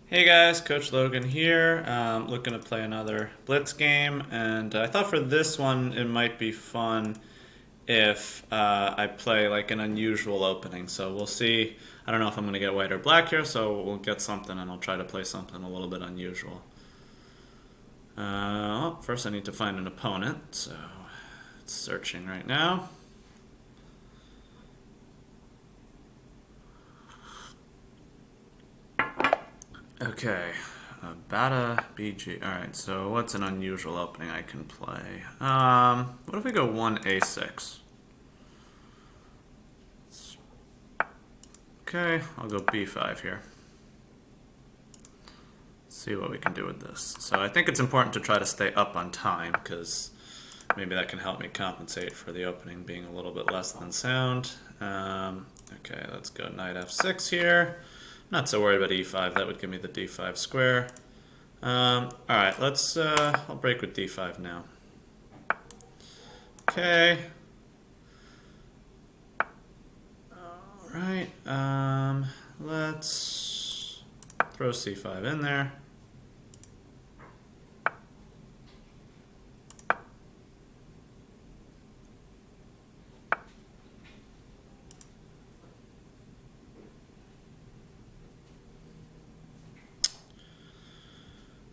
Hey guys, Coach Logan here. Looking to play another Blitz game, and I thought for this one it might be fun if I play like an unusual opening. So we'll see. I don't know if I'm going to get white or black here, so we'll get something and I'll try to play something a little bit unusual. First I need to find an opponent, so it's searching right now. Okay, Bata BG. Alright, so what's an unusual opening I can play? What if we go 1A6? Okay, I'll go B5 here. See what we can do with this. So I think it's important to try to stay up on time, because maybe that can help me compensate for the opening being a little bit less than sound. Okay, let's go knight F6 here. Not so worried about E5, that would give me the D5 square. Alright, I'll break with D5 now. Okay. Alright, let's throw C5 in there.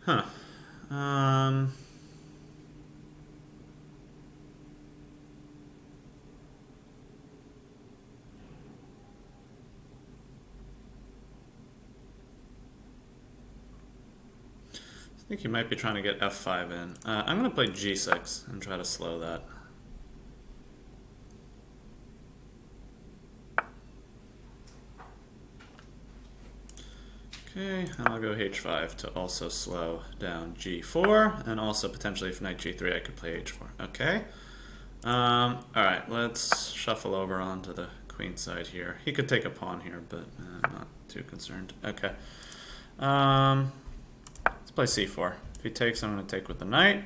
Huh. I think you might be trying to get F5 in. I'm going to play G6 and try to slow that. Okay, and I'll go H5 to also slow down G4, and also potentially if knight G3 I could play H4. Okay. Alright, let's shuffle over onto the queen side here. He could take a pawn here, but I'm not too concerned. Okay. Let's play C4. If he takes, I'm going to take with the knight.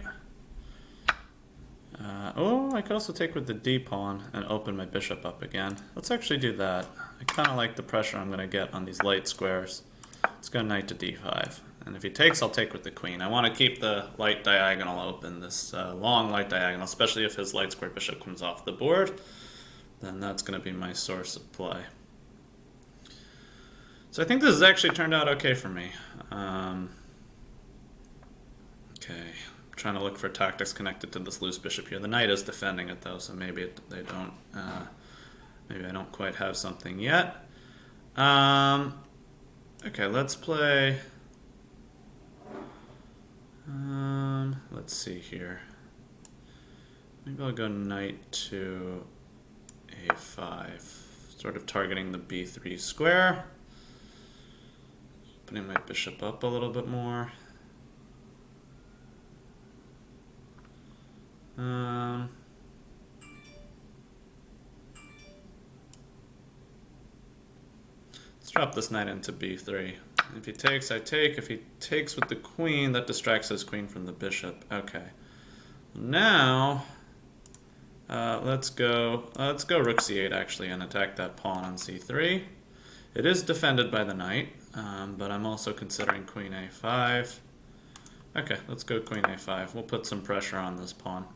I could also take with the D pawn and open my bishop up again. Let's actually do that. I kind of like the pressure I'm going to get on these light squares. Let's go knight to D5. And if he takes, I'll take with the queen. I want to keep the light diagonal open, this long light diagonal, especially if his light square bishop comes off the board. Then that's going to be my source of play. So I think this has actually turned out okay for me. Okay, I'm trying to look for tactics connected to this loose bishop here. The knight is defending it though, so maybe they don't. Maybe I don't quite have something yet. Okay, let's play. Let's see here. Maybe I'll go knight to A5, sort of targeting the B3 square. Putting my bishop up a little bit more. Let's drop this knight into B3. If he takes, I take. If he takes with the queen, that distracts his queen from the bishop. Okay. Now, let's go rook C8 actually and attack that pawn on C3. It is defended by the knight, but I'm also considering queen A5. Okay, let's go queen A5. We'll put some pressure on this pawn.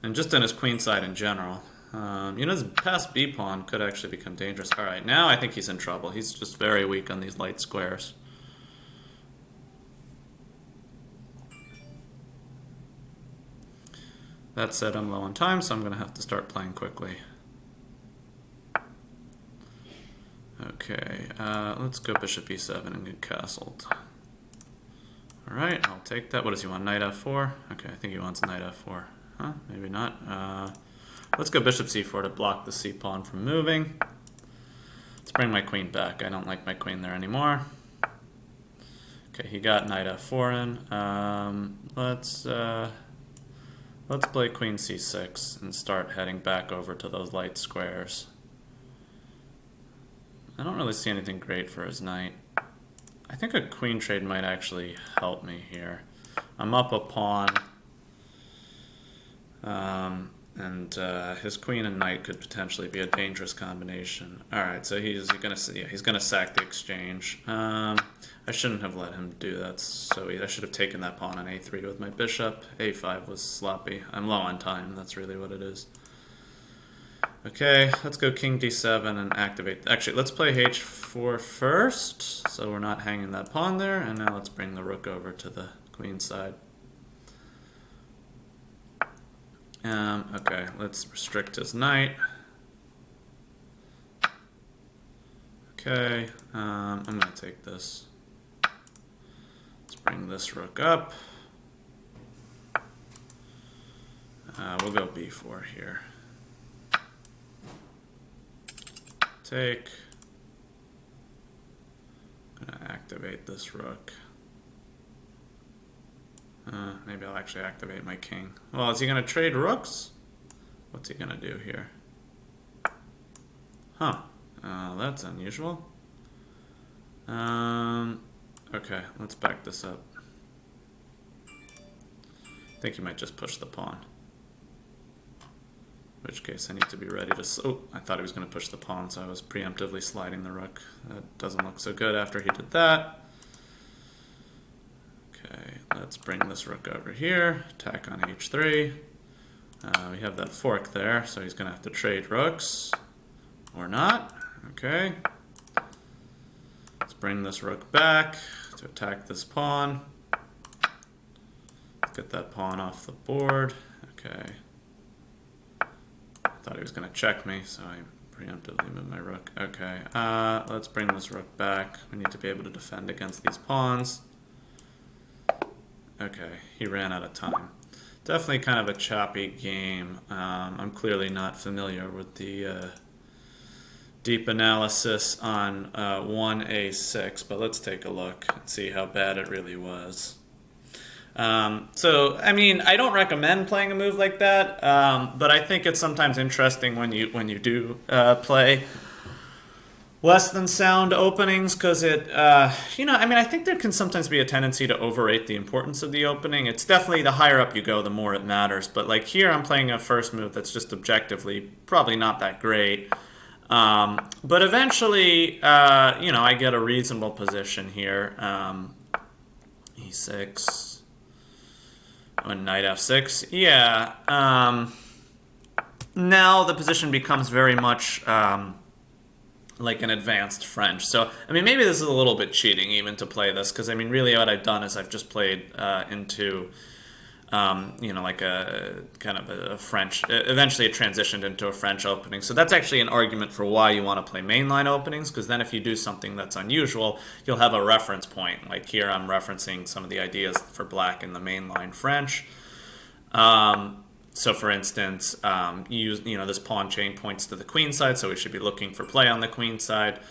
And just on his queen side in general. His past B pawn could actually become dangerous. Alright, now I think he's in trouble. He's just very weak on these light squares. That said, I'm low on time, so I'm going to have to start playing quickly. Okay, let's go bishop E7 and get castled. Alright, I'll take that. What does he want? Knight F4? Okay, I think he wants knight F4. Huh? Maybe not. Let's go bishop C4 to block the C pawn from moving. Let's bring my queen back. I don't like my queen there anymore. Okay, he got knight F4 in. Let's play queen C6 and start heading back over to those light squares. I don't really see anything great for his knight. I think a queen trade might actually help me here. I'm up a pawn. And his queen and knight could potentially be a dangerous combination. All right, so he's gonna sack the exchange. I shouldn't have let him do that. So I should have taken that pawn on a3 with my bishop. a5 was sloppy. I'm low on time. That's really what it is. Okay, let's go king d7 and activate. Actually, let's play h4 first, so we're not hanging that pawn there. And now let's bring the rook over to the queen side. Okay, let's restrict his knight. Okay, I'm going to take this. Let's bring this rook up. We'll go b4 here. Take. I'm going to activate this rook. Maybe I'll actually activate my king. Well, is he going to trade rooks? What's he going to do here? Huh. That's unusual. Okay, let's back this up. I think he might just push the pawn. In which case I need to be ready to... Oh, I thought he was going to push the pawn, so I was preemptively sliding the rook. That doesn't look so good after he did that. Okay, let's bring this rook over here, attack on h3. We have that fork there, so he's going to have to trade rooks. Or not. Okay. Let's bring this rook back to attack this pawn. Let's get that pawn off the board. Okay. I thought he was going to check me, so I preemptively moved my rook. Okay, let's bring this rook back. We need to be able to defend against these pawns. Okay, he ran out of time. Definitely kind of a choppy game. I'm clearly not familiar with the deep analysis on 1a6, but let's take a look and see how bad it really was. So, I mean, I don't recommend playing a move like that, but I think it's sometimes interesting when you do play less than sound openings, because it, you know, I mean, I think there can sometimes be a tendency to overrate the importance of the opening. It's definitely the higher up you go, the more it matters. But like here, I'm playing a first move that's just objectively probably not that great. But eventually, you know, I get a reasonable position here. E6. Oh, knight f6. Yeah. Now the position becomes very much like an advanced French. So, I mean, maybe this is a little bit cheating even to play this, because, I mean, really what I've done is I've just played into, you know, like a kind of a French, eventually it transitioned into a French opening. So that's actually an argument for why you want to play mainline openings, because then if you do something that's unusual, you'll have a reference point. Like here I'm referencing some of the ideas for black in the mainline French. So for instance, you know, this pawn chain points to the queen side, so we should be looking for play on the queen side.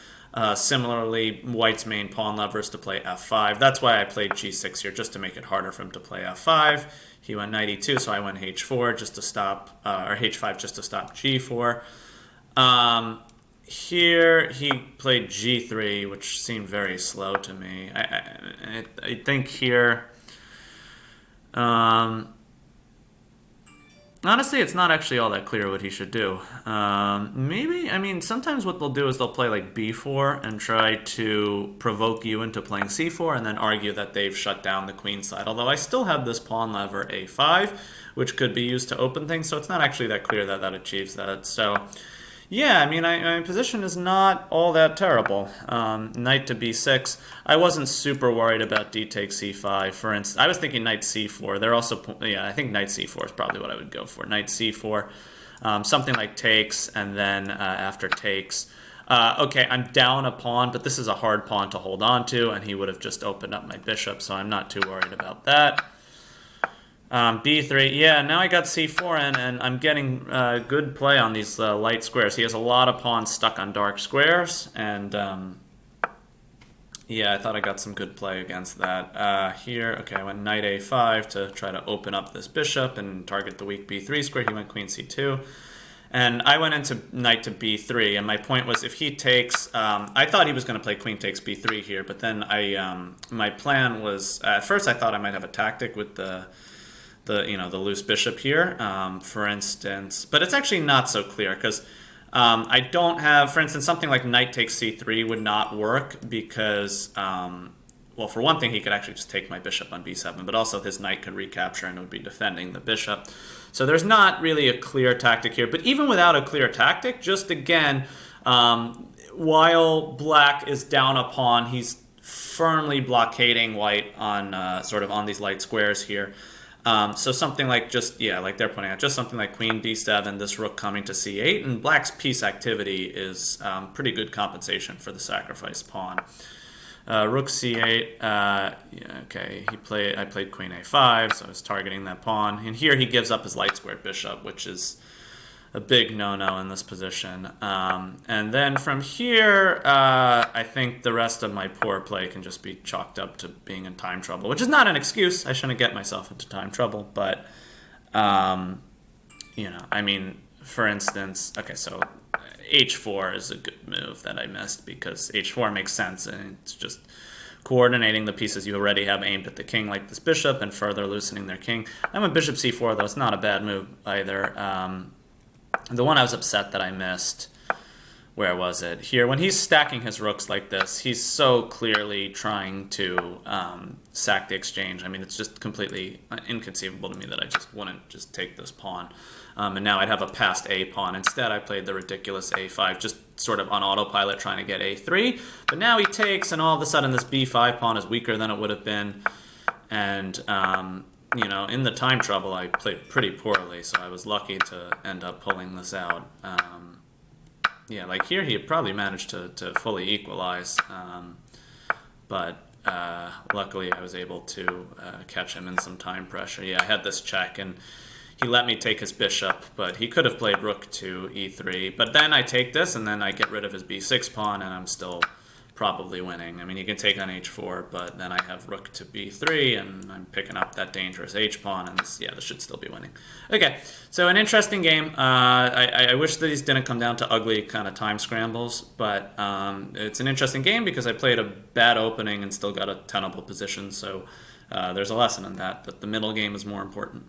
Similarly, white's main pawn lever is to play f5. That's why I played g6 here, just to make it harder for him to play f5. He went knight e2, so I went h4 just to stop, or h5 just to stop g4. Here he played g3, which seemed very slow to me. I think here... honestly, it's not actually all that clear what he should do. Maybe, I mean, sometimes what they'll do is they'll play like b4 and try to provoke you into playing c4 and then argue that they've shut down the queen side. Although I still have this pawn lever a5, which could be used to open things, so it's not actually that clear that that achieves that. So, yeah, I mean, my position is not all that terrible. Knight to b6. I wasn't super worried about d takes c5. For instance, I was thinking knight c4. They're also, yeah, I think knight c4 is probably what I would go for. Knight c4, something like takes, and then after takes. Okay, I'm down a pawn, but this is a hard pawn to hold on to, and he would have just opened up my bishop, so I'm not too worried about that. b3, yeah, now I got c4 and I'm getting good play on these light squares. He has a lot of pawns stuck on dark squares, and yeah, I thought I got some good play against that. Here, okay, I went knight a5 to try to open up this bishop and target the weak b3 square. He went queen c2. And I went into knight to b3, and my point was if he takes, I thought he was going to play queen takes b3 here, but then my plan was, at first I thought I might have a tactic with the the loose bishop here, for instance. But it's actually not so clear because I don't have, for instance, something like knight takes c3 would not work because, well, for one thing, he could actually just take my bishop on b7, but also his knight could recapture and it would be defending the bishop. So there's not really a clear tactic here. But even without a clear tactic, just again, while black is down a pawn, he's firmly blockading white on sort of on these light squares here. So something like like they're pointing out, just something like queen d7, this rook coming to c8, and black's piece activity is pretty good compensation for the sacrificed pawn. Rook c8, yeah, okay, I played queen a5, so I was targeting that pawn. And here he gives up his light squared bishop, which is a big no-no in this position. And then from here, I think the rest of my poor play can just be chalked up to being in time trouble, which is not an excuse. I shouldn't get myself into time trouble, but, I mean, for instance, okay, so h4 is a good move that I missed because h4 makes sense, and it's just coordinating the pieces you already have aimed at the king, like this bishop, and further loosening their king. And with bishop c4, though, it's not a bad move either. The one I was upset that I missed, where was it? Here, when he's stacking his rooks like this, he's so clearly trying to sack the exchange. I mean, it's just completely inconceivable to me that I just wouldn't just take this pawn. And now I'd have a passed a pawn. Instead, I played the ridiculous a5, just sort of on autopilot trying to get a3. But now he takes, and all of a sudden this b5 pawn is weaker than it would have been. And, in the time trouble, I played pretty poorly, so I was lucky to end up pulling this out. Yeah, like here he probably managed to fully equalize, but luckily I was able to catch him in some time pressure. Yeah, I had this check, and he let me take his bishop, but he could have played rook to e3. But then I take this, and then I get rid of his b6 pawn, and I'm still probably winning. I mean, you can take on h4, but then I have rook to b3, and I'm picking up that dangerous h-pawn, and this should still be winning. Okay, so an interesting game. I wish these didn't come down to ugly kind of time scrambles, but it's an interesting game because I played a bad opening and still got a tenable position, so there's a lesson in that the middle game is more important.